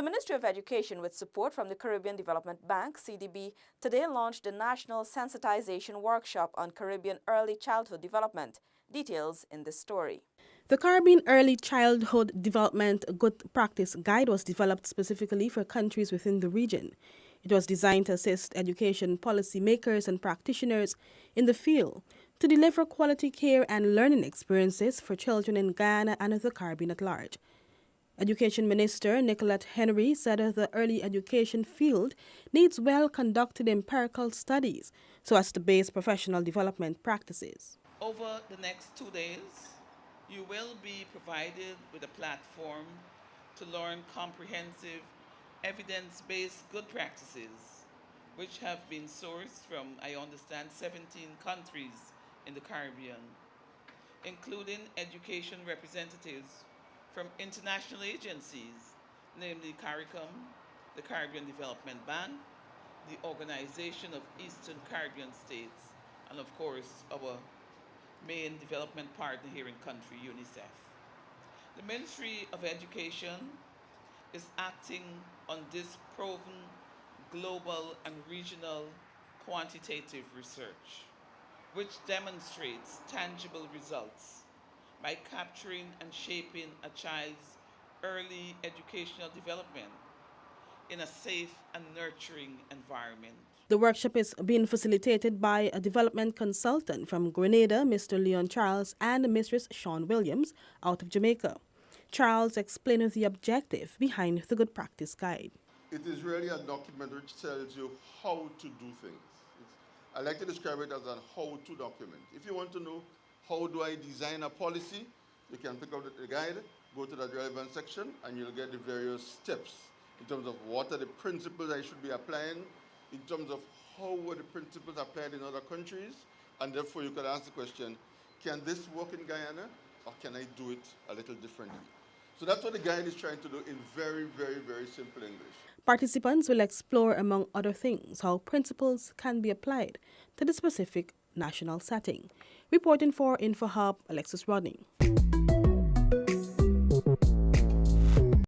The Ministry of Education, with support from the Caribbean Development Bank, CDB, today launched the National Sensitization Workshop on Caribbean Early Childhood Development. Details in this story. The Caribbean Early Childhood Development Good Practice Guide was developed specifically for countries within the region. It was designed to assist education policy makers and practitioners in the field to deliver quality care and learning experiences for children in Guyana and the Caribbean at large. Education Minister NICOLETTE said the early education field needs well-conducted empirical studies so as to base professional development practices. Over the next 2 days, you will be provided with a platform to learn comprehensive, evidence-based good practices, which have been sourced from, I understand, 17 countries in the Caribbean, including education representatives from international agencies, namely CARICOM, the Caribbean Development Bank, the Organization of Eastern Caribbean States, and of course, our main development partner here in country, UNICEF. The Ministry of Education is acting on this proven global and regional quantitative research, which demonstrates tangible results by capturing and shaping a child's early educational development in a safe and nurturing environment. The workshop is being facilitated by a development consultant from Grenada, Mr. Leon Charles, and Mrs. Sean Williams out of Jamaica. Charles explained the objective behind the Good Practice Guide. It is really a document which tells you how to do things. I like to describe it as a how-to document. If you want to know how do I design a policy, you can pick up the guide, go to that relevant section, and you'll get the various steps in terms of what are the principles I should be applying, in terms of how were the principles applied in other countries, and therefore you could ask the question, can this work in Guyana, or can I do it a little differently? So that's what the guide is trying to do in very, very, very simple English. Participants will explore, among other things, how principles can be applied to the specific national setting. Reporting for InfoHub, Alexis RODNEY.